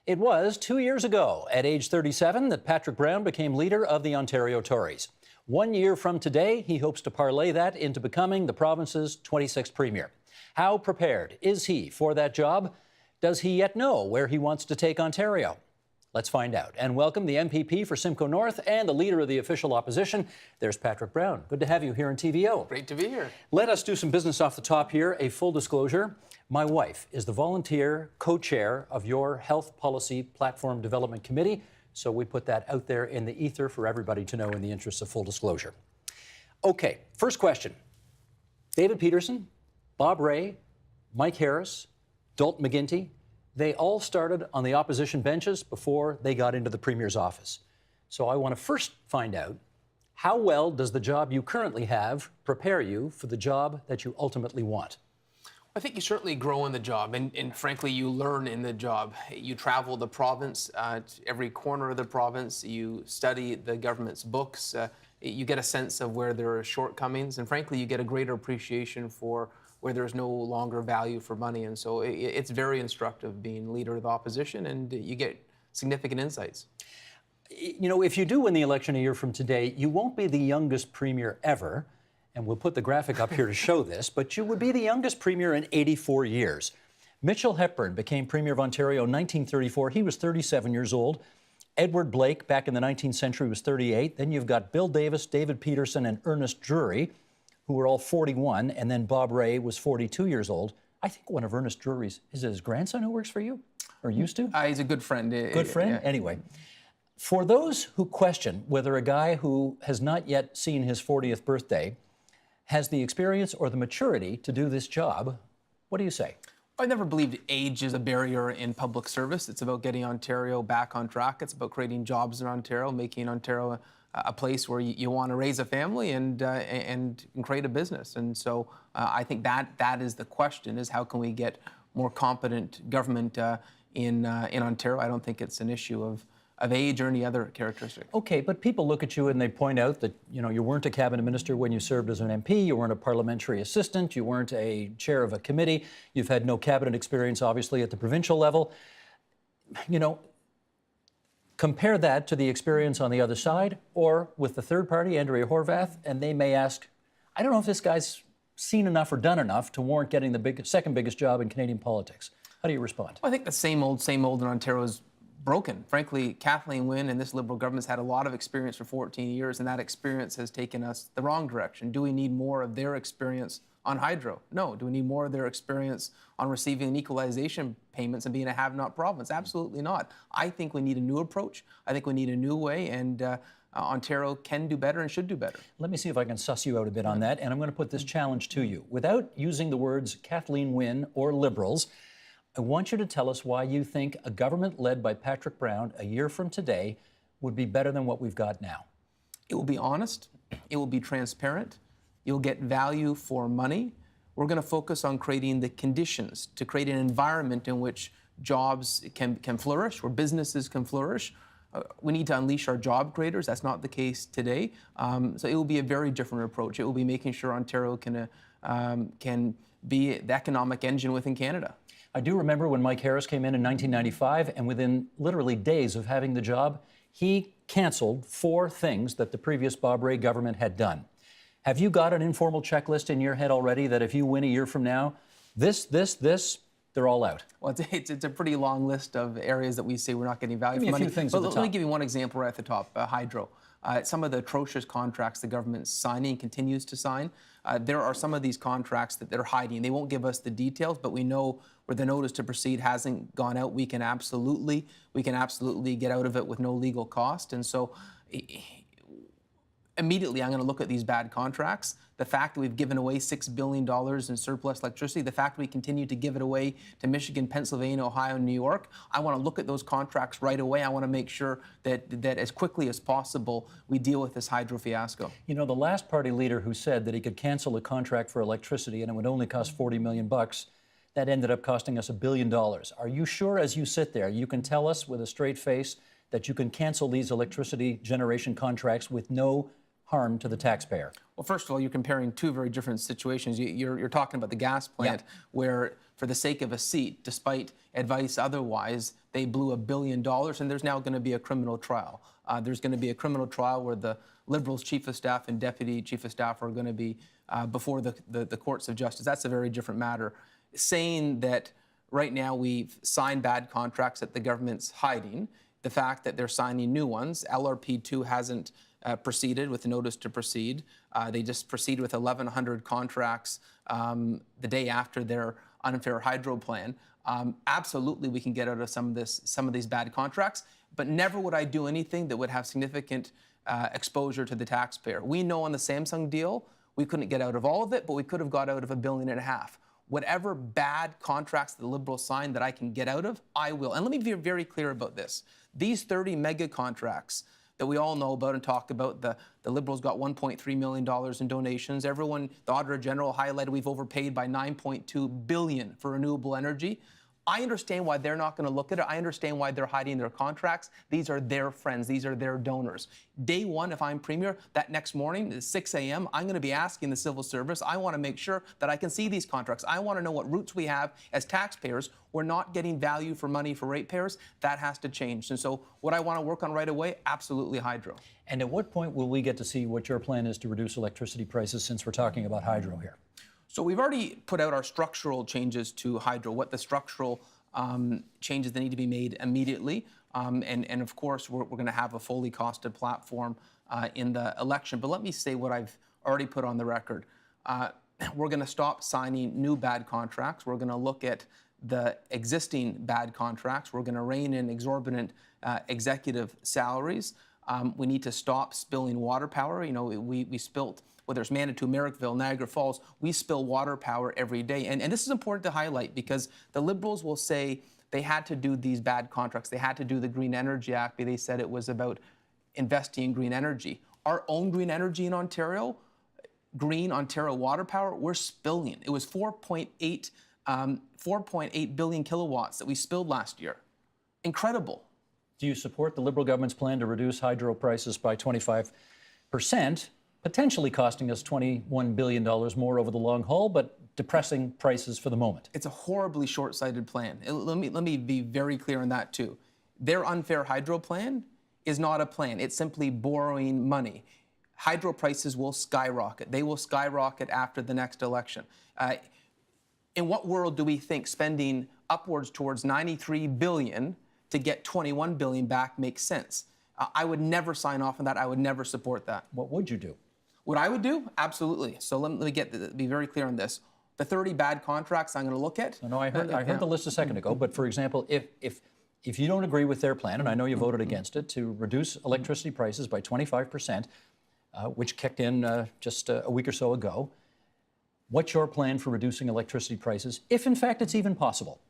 It was 2 years ago, at age 37, that Patrick Brown became leader of the Ontario Tories. 1 year from today, he hopes to parlay that into becoming the province's 26th premier. How prepared is he for that job? Does he yet know where he wants to take Ontario? Let's find out. And welcome the MPP for Simcoe North and the leader of the official opposition. There's Patrick Brown. Good to have you here in TVO. Great to be here. Let us do some business off the top here. A full disclosure. My wife is the volunteer co-chair of your Health Policy Platform Development Committee, so we put that out there in the ether for everybody to know in the interest of full disclosure. Okay, first question. David Peterson, Bob Rae, Mike Harris, Dalton McGuinty, they all started on the opposition benches before they got into the Premier's office. So I want to first find out, how well does the job you currently have prepare you for the job that you ultimately want? I think you certainly grow in the job, and frankly, you learn in the job. You travel the province, every corner of the province. You study the government's books. You get a sense of where there are shortcomings, and frankly, you get a greater appreciation for where there's no longer value for money. And so it's very instructive being leader of the opposition, and you get significant insights. You know, if you do win the election a year from today, you won't be the youngest premier ever. And we'll put the graphic up here to show this, but you would be the youngest premier in 84 years. Mitchell Hepburn became Premier of Ontario in 1934. He was 37 years old. Edward Blake, back in the 19th century, was 38. Then you've got Bill Davis, David Peterson, and Ernest Drury, who were all 41. And then Bob Rae was 42 years old. I think one of Ernest Drury's, is it his grandson who works for you? Or used to? He's a good friend. Good friend? Yeah. Anyway. For those who question whether a guy who has not yet seen his 40th birthday has the experience or the maturity to do this job, what do you say? I never believed age is a barrier in public service. It's about getting Ontario back on track. It's about creating jobs in Ontario, making Ontario a place where you want to raise a family and create a business. And so I think that is the question: is how can we get more competent government in Ontario? I don't think it's an issue of age or any other characteristic. Okay, but people look at you and they point out that, you know, you weren't a cabinet minister when you served as an MP, you weren't a parliamentary assistant, you weren't a chair of a committee, you've had no cabinet experience, obviously, at the provincial level. You know, compare that to the experience on the other side, or with the third party, Andrea Horwath, and they may ask, I don't know if this guy's seen enough or done enough to warrant getting the second biggest job in Canadian politics. How do you respond? Well, I think the same old in Ontario is broken. Frankly, Kathleen Wynne and this Liberal government's had a lot of experience for 14 years, and that experience has taken us the wrong direction. Do we need more of their experience on hydro? No. Do we need more of their experience on receiving equalization payments and being a have-not province? Absolutely not. I think we need a new approach. I think we need a new way, and Ontario can do better and should do better. Let me see if I can suss you out a bit on that, and I'm going to put this challenge to you. Without using the words Kathleen Wynne or Liberals, I want you to tell us why you think a government led by Patrick Brown a year from today would be better than what we've got now. It will be honest. It will be transparent. You'll get value for money. We're going to focus on creating the conditions to create an environment in which jobs can flourish, where businesses can flourish. We need to unleash our job creators. That's not the case today. So it will be a very different approach. It will be making sure Ontario can be the economic engine within Canada. I do remember when Mike Harris came in 1995, and within literally days of having the job, he canceled 4 things that the previous Bob Rae government had done. Have you got an informal checklist in your head already that if you win a year from now, this, they're all out? Well, it's a pretty long list of areas that we say we're not getting value for money. A few things at the top. Let me give you one example right at the top, hydro. Some of the atrocious contracts the government's signing and continues to sign, there are some of these contracts that they're hiding. They won't give us the details, but we know where the notice to proceed hasn't gone out. We can absolutely get out of it with no legal cost. And so immediately I'm going to look at these bad contracts. The fact that we've given away $6 billion in surplus electricity, the fact that we continue to give it away to Michigan, Pennsylvania, Ohio, and New York, I want to look at those contracts right away. I want to make sure that as quickly as possible we deal with this hydro fiasco. You know, the last party leader who said that he could cancel a contract for electricity and it would only cost $40 million, that ended up costing us $1 billion. Are you sure, as you sit there, you can tell us with a straight face that you can cancel these electricity generation contracts with no harm to the taxpayer? Well, first of all, you're comparing two very different situations. You're talking about the gas plant where, for the sake of a seat, despite advice otherwise, they blew $1 billion, and there's now going to be a criminal trial. There's going to be a criminal trial where the Liberals' chief of staff and deputy chief of staff are going to be before the courts of justice. That's a very different matter. Saying that right now we've signed bad contracts that the government's hiding, the fact that they're signing new ones, LRP2 hasn't proceeded with the notice to proceed. They just proceeded with 1,100 contracts the day after their unfair hydro plan. Absolutely, we can get out of some of these bad contracts, but never would I do anything that would have significant exposure to the taxpayer. We know on the Samsung deal, we couldn't get out of all of it, but we could have got out of $1.5 billion. Whatever bad contracts the Liberals signed that I can get out of, I will. And let me be very clear about this. These 30 mega contracts that we all know about and talk about, the Liberals got $1.3 million in donations. Everyone, the Auditor General highlighted we've overpaid by $9.2 billion for renewable energy. I understand why they're not going to look at it. I understand why they're hiding their contracts. These are their friends. These are their donors. Day one, if I'm Premier, that next morning at 6 a.m., I'm going to be asking the civil service. I want to make sure that I can see these contracts. I want to know what routes we have as taxpayers. We're not getting value for money for ratepayers. That has to change. And so what I want to work on right away, absolutely hydro. And at what point will we get to see what your plan is to reduce electricity prices, since we're talking about hydro here? So we've already put out our structural changes to hydro, what the structural changes that need to be made immediately. And of course, we're going to have a fully costed platform in the election. But let me say what I've already put on the record. We're going to stop signing new bad contracts. We're going to look at the existing bad contracts. We're going to rein in exorbitant executive salaries. We need to stop spilling water power. You know, we spilt, whether it's Manitou, Merrickville, Niagara Falls, we spill water power every day. And this is important to highlight because the Liberals will say they had to do these bad contracts. They had to do the Green Energy Act. They said it was about investing in green energy. Our own green energy in Ontario, Green Ontario Water Power, we're spilling. It was 4.8 billion kilowatts that we spilled last year. Incredible. Do you support the Liberal government's plan to reduce hydro prices by 25%, potentially costing us $21 billion more over the long haul, but depressing prices for the moment? It's a horribly short-sighted plan. Let me be very clear on that too. Their unfair hydro plan is not a plan. It's simply borrowing money. Hydro prices will skyrocket. They will skyrocket after the next election. In what world do we think spending upwards towards $93 billion to get $21 billion back makes sense? I would never sign off on that. I would never support that. What would you do? What I would do? Absolutely. So let me be very clear on this. The 30 bad contracts I'm going to look at. No, I heard the list a second ago, but for example, if you don't agree with their plan, and I know you voted against it, to reduce electricity prices by 25%, which kicked in just a week or so ago, what's your plan for reducing electricity prices, if in fact it's even possible?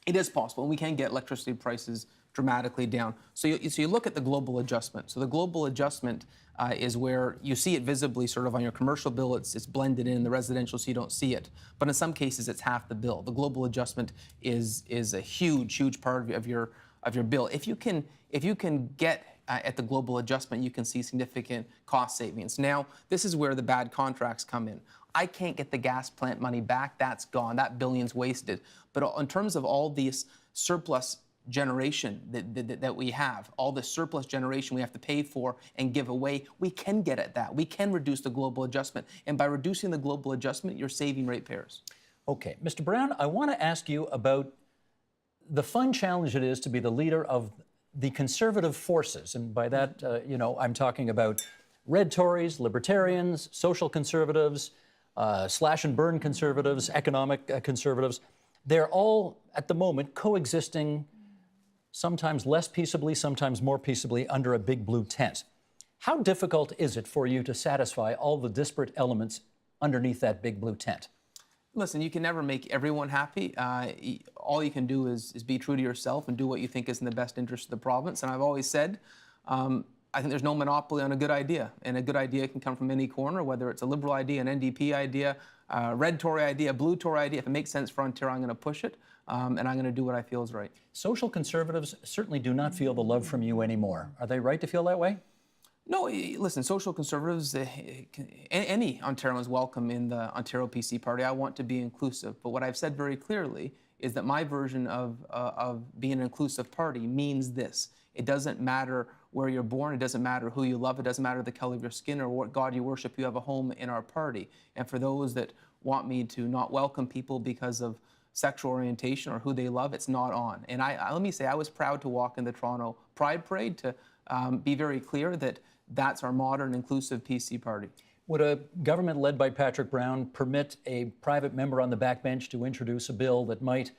It is possible, and we can get electricity prices dramatically down. So you look at the global adjustment. So the global adjustment is where you see it visibly sort of on your commercial bill. It's blended in the residential, so you don't see it. But in some cases, it's half the bill. The global adjustment is a huge part of your bill. If you can get at the global adjustment, you can see significant cost savings. Now, this is where the bad contracts come in. I can't get the gas plant money back. That's gone. That billion's wasted. But in terms of all these surplus generation that we have, all the surplus generation we have to pay for and give away, we can get at that. We can reduce the global adjustment. And by reducing the global adjustment, you're saving ratepayers. Okay. Mr. Brown, I want to ask you about the fun challenge it is to be the leader of the conservative forces. And by that, I'm talking about red Tories, libertarians, social conservatives, slash and burn conservatives, economic conservatives. They're all, at the moment, coexisting, sometimes less peaceably, sometimes more peaceably, under a big blue tent. How difficult is it for you to satisfy all the disparate elements underneath that big blue tent? Listen, you can never make everyone happy. All you can do is be true to yourself and do what you think is in the best interest of the province. And I've always said, I think there's no monopoly on a good idea. And a good idea can come from any corner, whether it's a Liberal idea, an NDP idea, a red Tory idea, a blue Tory idea. If it makes sense for Ontario, I'm going to push it. And I'm going to do what I feel is right. Social conservatives certainly do not feel the love from you anymore. Are they right to feel that way? No, listen, social conservatives, any Ontarian is welcome in the Ontario PC party. I want to be inclusive. But what I've said very clearly is that my version of being an inclusive party means this. It doesn't matter where you're born. It doesn't matter who you love. It doesn't matter the color of your skin or what God you worship. You have a home in our party. And for those that want me to not welcome people because of sexual orientation or who they love, it's not on. And let me say, I was proud to walk in the Toronto Pride Parade to be very clear that that's our modern, inclusive PC party. Would a government led by Patrick Brown permit a private member on the backbench to introduce a bill that might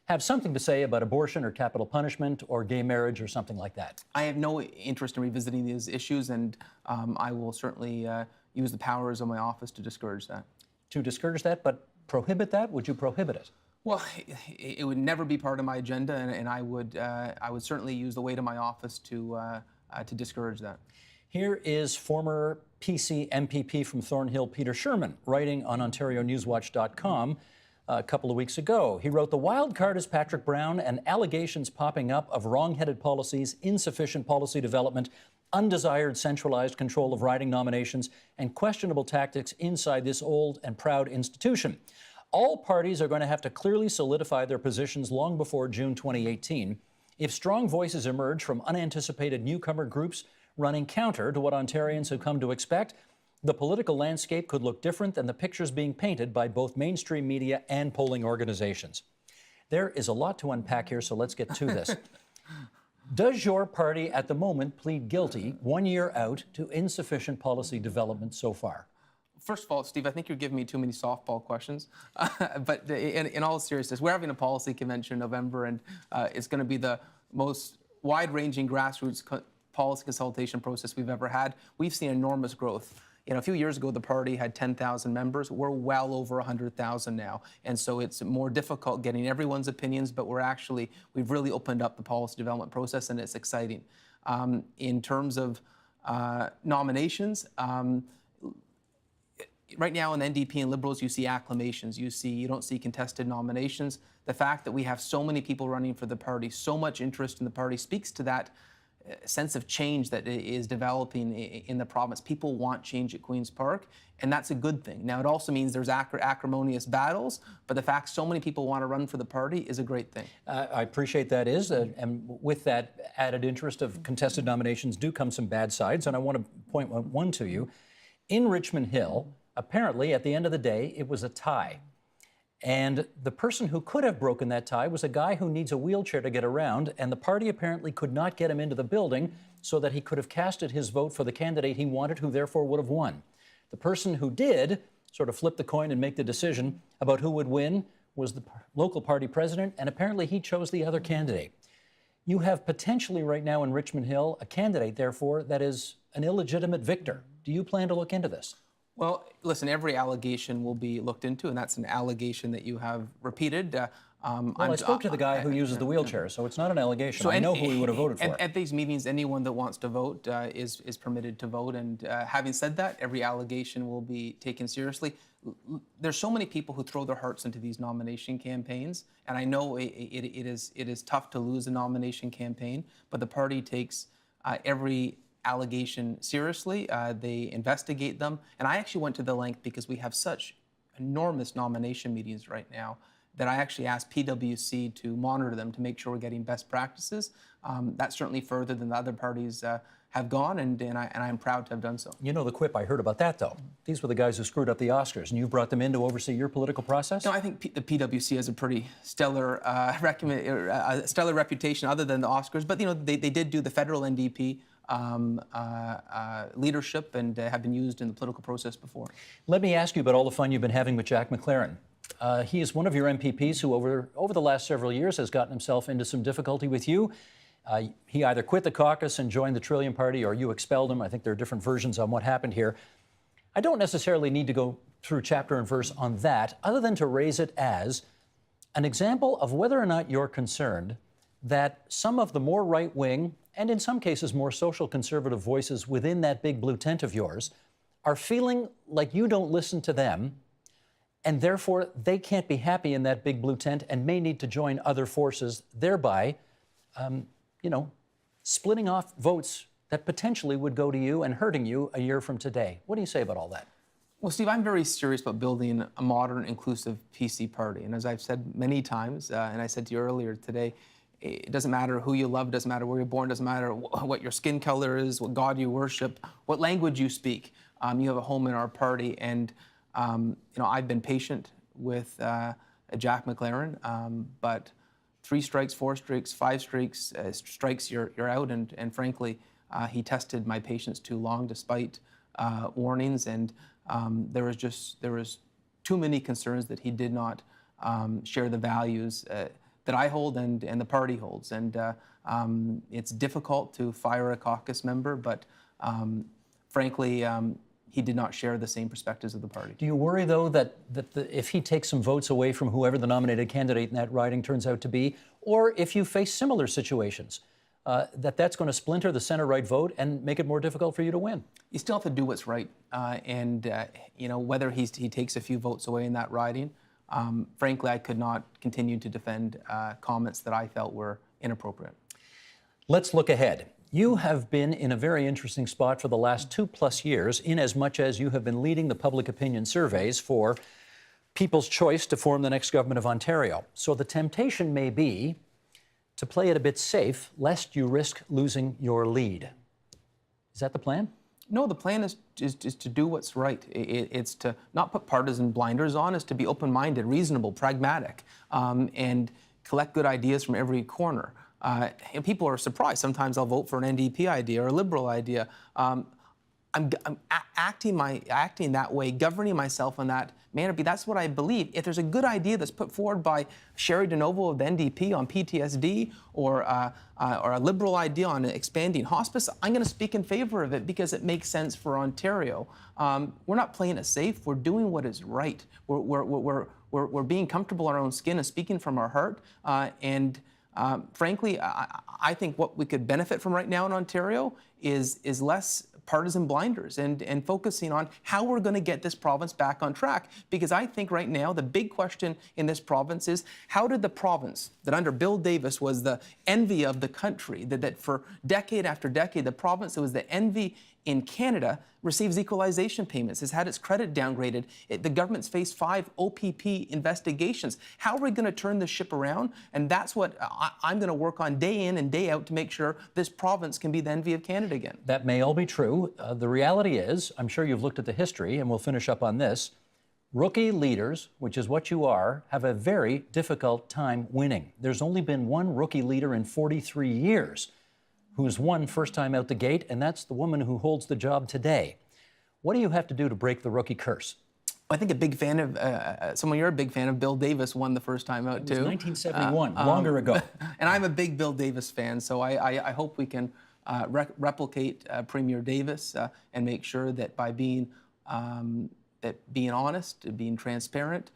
have something to say about abortion or capital punishment or gay marriage or something like that? I have no interest in revisiting these issues, and I will certainly use the powers of my office to discourage that. To discourage that, but prohibit that? Would you prohibit it? Well, it would never be part of my agenda, and I would certainly use the weight of my office to discourage that. Here is former PC MPP from Thornhill, Peter Sherman, writing on OntarioNewsWatch.com a couple of weeks ago. He wrote, "The wild card is Patrick Brown and allegations popping up of wrong-headed policies, insufficient policy development, undesired centralized control of riding nominations, and questionable tactics inside this old and proud institution. All parties are going to have to clearly solidify their positions long before June 2018. If strong voices emerge from unanticipated newcomer groups running counter to what Ontarians have come to expect, the political landscape could look different than the pictures being painted by both mainstream media and polling organizations." There is a lot to unpack here, so let's get to this. Does your party at the moment plead guilty 1 year out to insufficient policy development so far? First of all, Steve, I think you're giving me too many softball questions. But in all seriousness, we're having a policy convention in November, and it's going to be the most wide-ranging grassroots policy consultation process we've ever had. We've seen enormous growth. A few years ago, the party had 10,000 members. We're well over 100,000 now. And so it's more difficult getting everyone's opinions, but we've really opened up the policy development process, and it's exciting. In terms of nominations, right now in the NDP and Liberals, you see acclamations. You don't see contested nominations. The fact that we have so many people running for the party, so much interest in the party, speaks to that sense of change that is developing in the province. People want change at Queen's Park, and that's a good thing. Now, it also means there's acrimonious battles, but the fact so many people want to run for the party is a great thing. I appreciate that and with that added interest of contested nominations do come some bad sides, and I want to point one to you. In Richmond Hill, apparently, at the end of the day, it was a tie. And the person who could have broken that tie was a guy who needs a wheelchair to get around, and the party apparently could not get him into the building so that he could have casted his vote for the candidate he wanted, who therefore would have won. The person who did sort of flip the coin and make the decision about who would win was the local party president, and apparently he chose the other candidate. You have potentially right now in Richmond Hill a candidate, therefore, that is an illegitimate victor. Do you plan to look into this? Well, listen, every allegation will be looked into, and that's an allegation that you have repeated. I spoke to the guy who uses the wheelchair, so it's not an allegation. So I know who he would have voted for. At these meetings, anyone that wants to vote is permitted to vote. And having said that, every allegation will be taken seriously. There's so many people who throw their hearts into these nomination campaigns, and I know it is tough to lose a nomination campaign, but the party takes every allegation seriously. They investigate them, and I actually went to the length, because we have such enormous nomination meetings right now, that I actually asked PwC to monitor them to make sure we're getting best practices. That's certainly further than the other parties have gone, and I'm proud to have done so. You know the quip, I heard about that, though. These were the guys who screwed up the Oscars, and you brought them in to oversee your political process? No, I think the PwC has a pretty stellar reputation other than the Oscars, but they did do the federal NDP leadership and have been used in the political process before. Let me ask you about all the fun you've been having with Jack McLaren. He is one of your MPPs who over the last several years has gotten himself into some difficulty with you. He either quit the caucus and joined the Trillium Party, or you expelled him. I think there are different versions on what happened here. I don't necessarily need to go through chapter and verse on that, other than to raise it as an example of whether or not you're concerned that some of the more right-wing and in some cases more social conservative voices within that big blue tent of yours are feeling like you don't listen to them, and therefore they can't be happy in that big blue tent and may need to join other forces, thereby, splitting off votes that potentially would go to you and hurting you a year from today. What do you say about all that? Well, Steve, I'm very serious about building a modern, inclusive PC party. And as I've said many times, and I said to you earlier today, it doesn't matter who you love, doesn't matter where you're born, doesn't matter what your skin color is, what God you worship, what language you speak. You have a home in our party. And I've been patient with Jack McLaren, but 3 strikes, 4 strikes, 5 strikes, you're out. And frankly, he tested my patience too long, despite warnings. And there was too many concerns that he did not share the values that I hold and the party holds. And it's difficult to fire a caucus member, but frankly, he did not share the same perspectives of the party. Do you worry, though, that if he takes some votes away from whoever the nominated candidate in that riding turns out to be, or if you face similar situations, that's going to splinter the center-right vote and make it more difficult for you to win? You still have to do what's right. Whether he takes a few votes away in that riding, frankly, I could not continue to defend comments that I felt were inappropriate. Let's look ahead. You have been in a very interesting spot for the last 2+ years, in as much as you have been leading the public opinion surveys for People's Choice to form the next government of Ontario. So the temptation may be to play it a bit safe, lest you risk losing your lead. Is that the plan? No, the plan is to do what's right. It's to not put partisan blinders on, it's to be open-minded, reasonable, pragmatic, and collect good ideas from every corner. And people are surprised. Sometimes I'll vote for an NDP idea or a Liberal idea. I'm acting that way, governing myself in that manner. That's what I believe. If there's a good idea that's put forward by Sherry DeNovo of the NDP on PTSD, or a Liberal idea on expanding hospice, I'm going to speak in favor of it because it makes sense for Ontario. We're not playing it safe. We're doing what is right. We're being comfortable in our own skin and speaking from our heart. Frankly, I think what we could benefit from right now in Ontario is less partisan blinders and focusing on how we're going to get this province back on track. Because I think right now the big question in this province is, how did the province that under Bill Davis was the envy of the country, that for decade after decade, the province that was the envy in Canada receives equalization payments, has had its credit downgraded. The government's faced 5 OPP investigations. How are we going to turn this ship around? And that's what I'm going to work on day in and day out to make sure this province can be the envy of Canada again. That may all be true. The reality is, I'm sure you've looked at the history, and we'll finish up on this. Rookie leaders, which is what you are, have a very difficult time winning. There's only been one rookie leader in 43 years who's won first time out the gate, and that's the woman who holds the job today. What do you have to do to break the rookie curse? I think a big fan of, someone you're a big fan of, Bill Davis won the first time out too. It was 1971, longer ago. And I'm a big Bill Davis fan, so I hope we can replicate Premier Davis and make sure that by being honest, being transparent,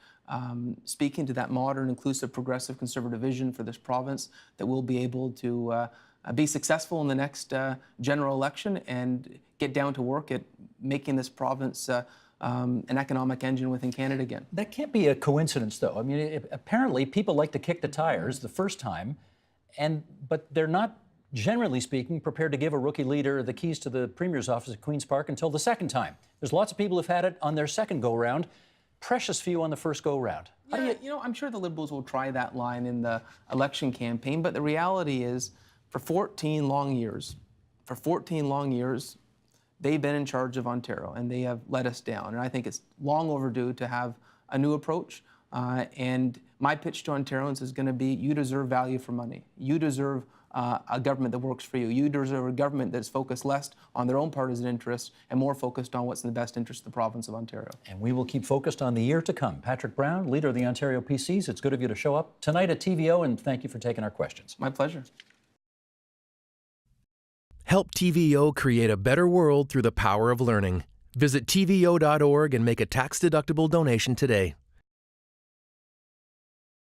speaking to that modern, inclusive, progressive, conservative vision for this province, that we'll be able to be successful in the next general election and get down to work at making this province an economic engine within Canada again. That can't be a coincidence, though. I mean, apparently people like to kick the tires the first time, but they're not, generally speaking, prepared to give a rookie leader the keys to the Premier's office at Queen's Park until the second time. There's lots of people who've had it on their second go-round, precious few on the first go-round. I'm sure the Liberals will try that line in the election campaign, but the reality is, for 14 long years, they've been in charge of Ontario, and they have let us down. And I think it's long overdue to have a new approach. And my pitch to Ontarians is going to be, you deserve value for money. You deserve a government that works for you. You deserve a government that's focused less on their own partisan interests and more focused on what's in the best interest of the province of Ontario. And we will keep focused on the year to come. Patrick Brown, leader of the Ontario PCs, it's good of you to show up tonight at TVO, and thank you for taking our questions. My pleasure. Help TVO create a better world through the power of learning. Visit TVO.org and make a tax-deductible donation today.